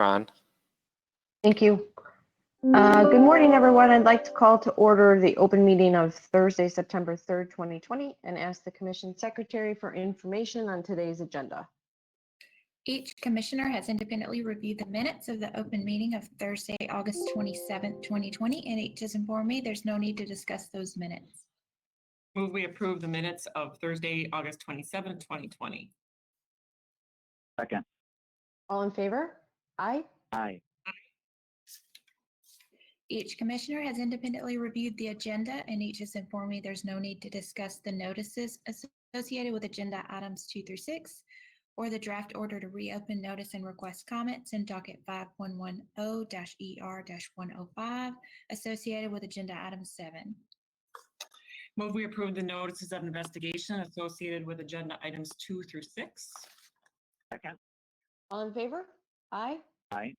Ron. Thank you. Good morning, everyone. I'd like to call to order the open meeting of Thursday, September 3rd, 2020, and ask the Commission Secretary for information on today's agenda. Each commissioner has independently reviewed the minutes of the open meeting of Thursday, August 27th, 2020, and each has informed me there's no need to discuss those minutes. Move we approve the minutes of Thursday, August 27th, 2020. Second. All in favor? Aye. Aye. Each commissioner has independently reviewed the agenda, and each has informed me there's no need to discuss the notices associated with agenda items 2 through 6, or the draft order to reopen notice and request comments in docket 5110-ER-105 associated with agenda item 7. Move we approve the notices of investigation associated with agenda items 2 through 6. Second. All in favor? Aye. Aye.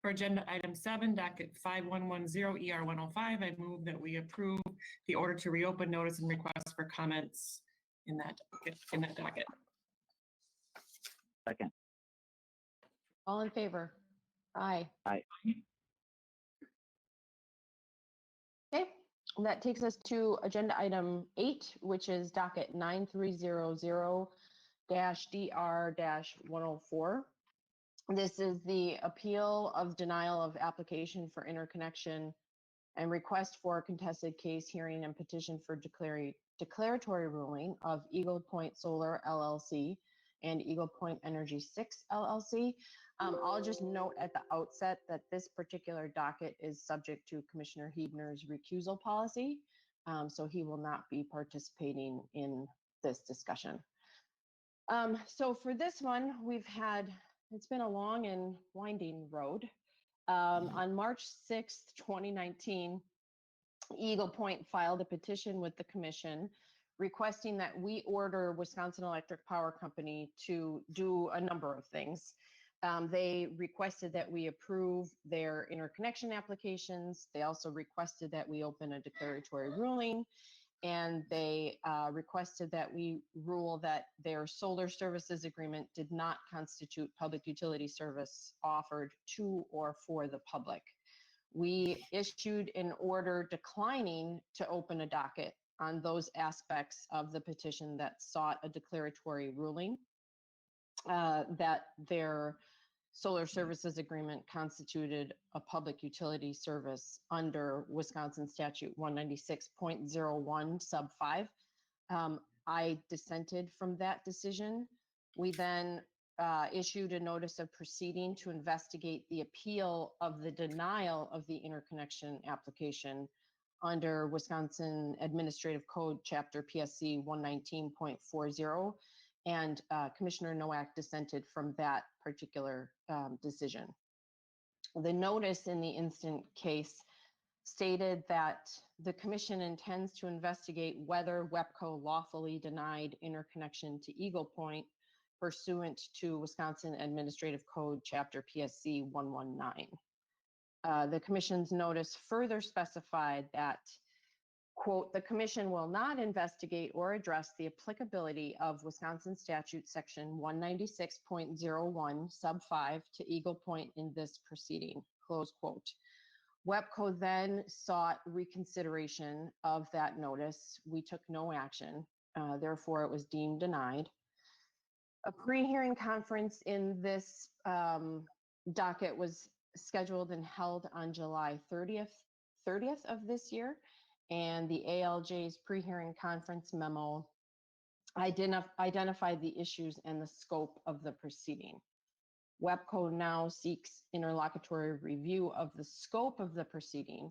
For agenda item 7, docket 5110-ER-105, I move that we approve the order to reopen notice and request for comments in that docket. Second. All in favor? Aye. Aye. Okay, and that takes us to agenda item 8, which is docket 9300-DR-104. This is the appeal of denial of application for interconnection and request for a contested case hearing and petition for declaratory ruling of Eagle Point Solar LLC and Eagle Point Energy 6 LLC. I'll just note at the outset that this particular docket is subject to Commissioner Huebner's recusal policy, so he will not be participating in this discussion. So for this one, it's been a long and winding road. On March 6th, 2019, Eagle Point filed a petition with the commission requesting that we order Wisconsin Electric Power Company to do a number of things. They requested that we approve their interconnection applications. They also requested that we open a declaratory ruling, and they requested that we rule that their solar services agreement did not constitute public utility service offered to or for the public. We issued an order declining to open a docket on those aspects of the petition that sought a declaratory ruling that their solar services agreement constituted a public utility service under Wisconsin Statute 196.01 sub 5. I dissented from that decision. We then issued a notice of proceeding to investigate the appeal of the denial of the interconnection application under Wisconsin Administrative Code Chapter PSC 119.40. And Commissioner Nowak dissented from that particular decision. The notice in the instant case stated that the commission intends to investigate whether WEPCO lawfully denied interconnection to Eagle Point pursuant to Wisconsin Administrative Code Chapter PSC 119. The commission's notice further specified that, quote, the commission will not investigate or address the applicability of Wisconsin Statute Section 196.01 sub 5 to Eagle Point in this proceeding, close quote. WEPCO then sought reconsideration of that notice. We took no action, therefore it was deemed denied. A pre-hearing conference in this docket was scheduled and held on July 30th of this year. And the ALJ's pre-hearing conference memo identified the issues and the scope of the proceeding. WEPCO now seeks interlocutory review of the scope of the proceeding.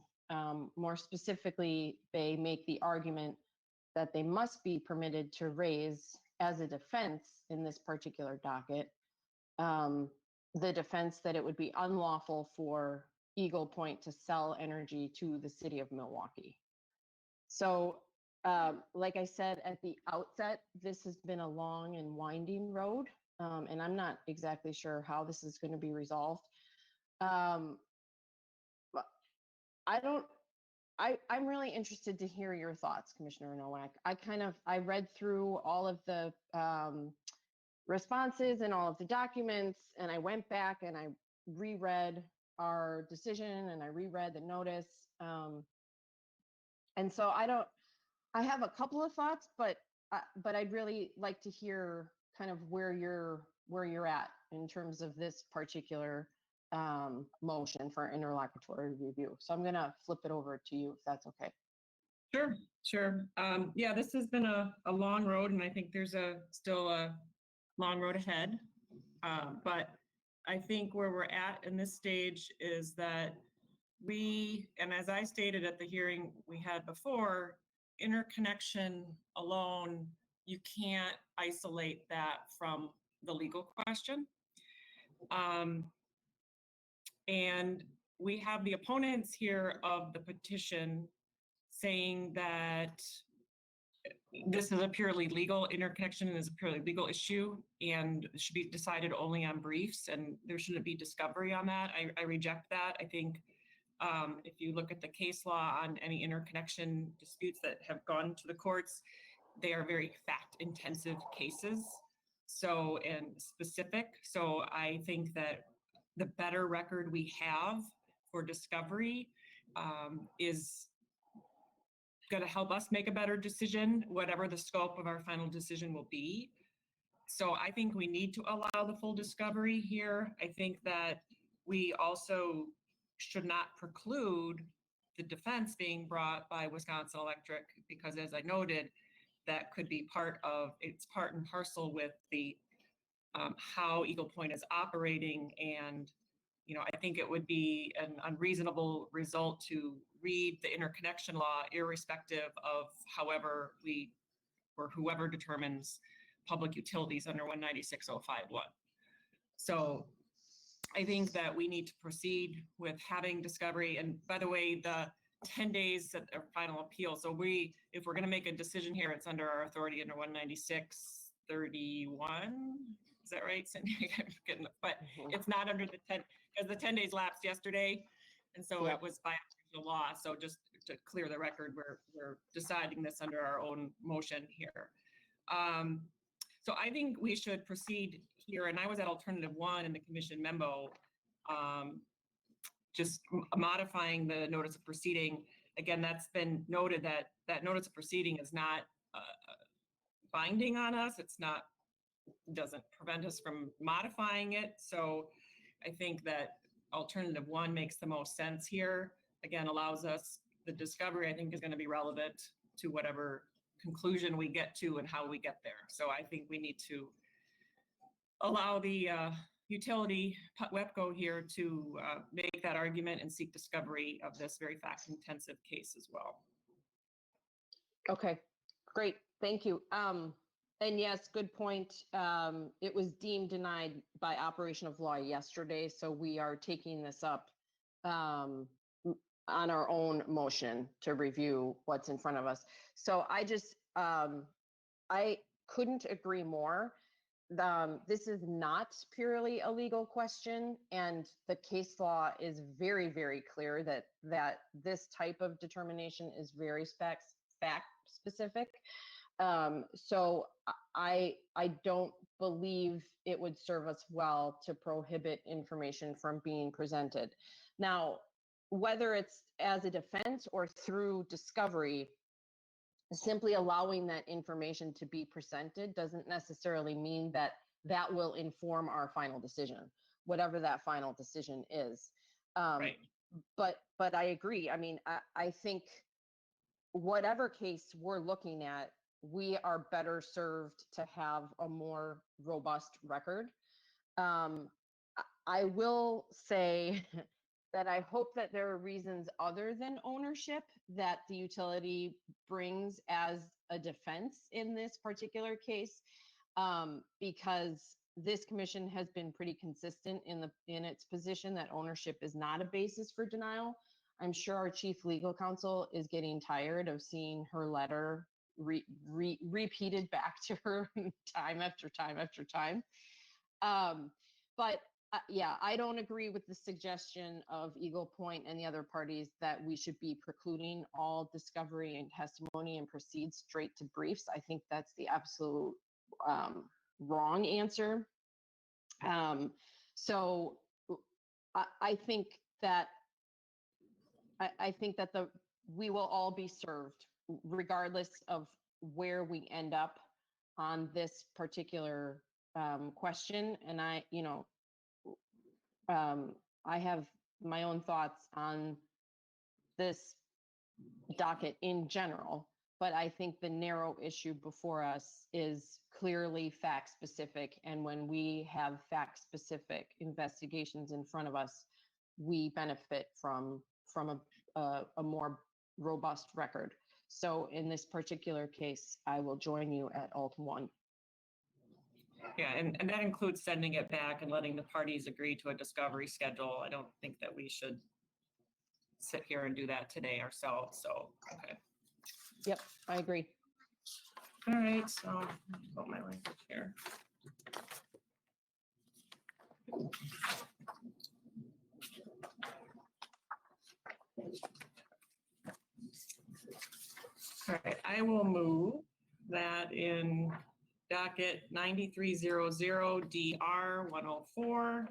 More specifically, they make the argument that they must be permitted to raise as a defense in this particular docket, the defense that it would be unlawful for Eagle Point to sell energy to the city of Milwaukee. So, like I said at the outset, this has been a long and winding road, and I'm not exactly sure how this is going to be resolved. But I'm really interested to hear your thoughts, Commissioner Nowak. I read through all of the responses and all of the documents, and I went back and I reread our decision and I reread the notice. And so I have a couple of thoughts, but I'd really like to hear kind of where you're at in terms of this particular motion for interlocutory review. So I'm gonna flip it over to you if that's okay. Sure, sure. Yeah, this has been a long road, and I think there's still a long road ahead. But I think where we're at in this stage is that and as I stated at the hearing we had before, interconnection alone, you can't isolate that from the legal question. And we have the opponents here of the petition saying that this is a purely legal interconnection is a purely legal issue and should be decided only on briefs, and there shouldn't be discovery on that. I reject that. I think if you look at the case law on any interconnection disputes that have gone to the courts, they are very fact-intensive cases, and specific. So I think that the better record we have for discovery is going to help us make a better decision, whatever the scope of our final decision will be. So I think we need to allow the full discovery here. I think that we also should not preclude the defense being brought by Wisconsin Electric, because as I noted, that could be part and parcel with the how Eagle Point is operating. And I think it would be an unreasonable result to read the interconnection law irrespective of whoever determines public utilities under 196.051. So I think that we need to proceed with having discovery. And by the way, the 10 days at our final appeal. So if we're going to make a decision here, it's under our authority under 196.31. Is that right, Cindy? But it's not under the 10, because the 10 days lapsed yesterday. And so It was by the law. So just to clear the record, we're deciding this under our own motion here. So I think we should proceed here. And I was at alternative 1 in the commission memo, just modifying the notice of proceeding. Again, that's been noted that notice of proceeding is not binding on us. Doesn't prevent us from modifying it. So I think that alternative 1 makes the most sense here. Again, allows us the discovery, I think, is going to be relevant to whatever conclusion we get to and how we get there. So I think we need to allow the utility WEPCO here to make that argument and seek discovery of this very fact-intensive case as well. Okay, great. Thank you. And yes, good point. It was deemed denied by operation of law yesterday, so we are taking this up on our own motion to review what's in front of us. So I couldn't agree more. This is not purely a legal question, and the case law is very, very clear that this type of determination is very fact specific. So I don't believe it would serve us well to prohibit information from being presented. Now, whether it's as a defense or through discovery, simply allowing that information to be presented doesn't necessarily mean that will inform our final decision, whatever that final decision is. Right. But I agree. I mean, I think whatever case we're looking at, we are better served to have a more robust record. I will say that I hope that there are reasons other than ownership that the utility brings as a defense in this particular case, because this commission has been pretty consistent in its position that ownership is not a basis for denial. I'm sure our chief legal counsel is getting tired of seeing her letter repeated back to her time after time after time. But yeah, I don't agree with the suggestion of Eagle Point and the other parties that we should be precluding all discovery and testimony and proceed straight to briefs. I think that's the absolute wrong answer. So I think that I think that we will all be served regardless of where we end up on this particular question. And I have my own thoughts on this docket in general, but I think the narrow issue before us is clearly fact specific. And when we have fact specific investigations in front of us, we benefit from a more robust record. So in this particular case, I will join you at alt 1. Yeah, and that includes sending it back and letting the parties agree to a discovery schedule. I don't think that we should sit here and do that today ourselves, so, okay. Yep, I agree. All right, so, put my language here. All right, I will move that in docket 9300 DR 104,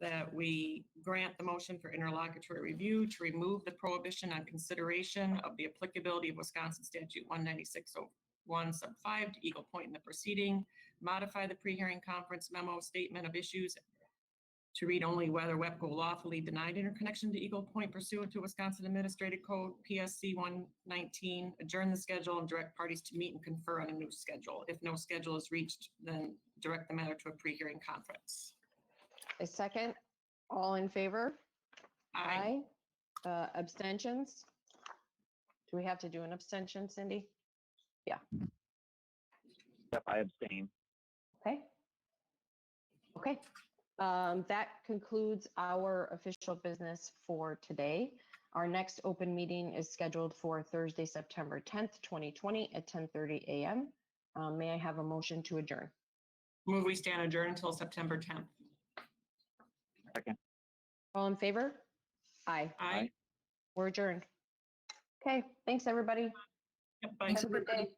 that we grant the motion for interlocutory review to remove the prohibition on consideration of the applicability of Wisconsin Statute 19601 sub 5 to Eagle Point in the proceeding, modify the pre-hearing conference memo statement of issues to read only whether WEPCO lawfully denied interconnection to Eagle Point pursuant to Wisconsin Administrative Code PSC 119, adjourn the schedule and direct parties to meet and confer on a new schedule. If no schedule is reached, then direct the matter to a pre-hearing conference. A second, all in favor? Aye. Abstentions? Do we have to do an abstention, Cindy? Yep, I abstain. Okay. Okay. That concludes our official business for today. Our next open meeting is scheduled for Thursday, September 10th, 2020 at 10:30 a.m. May I have a motion to adjourn? Move we stand adjourned until September 10th. Second. All in favor? Aye. Aye. We're adjourned. Okay, thanks, everybody. Yep, bye. Thanks, Have a good day.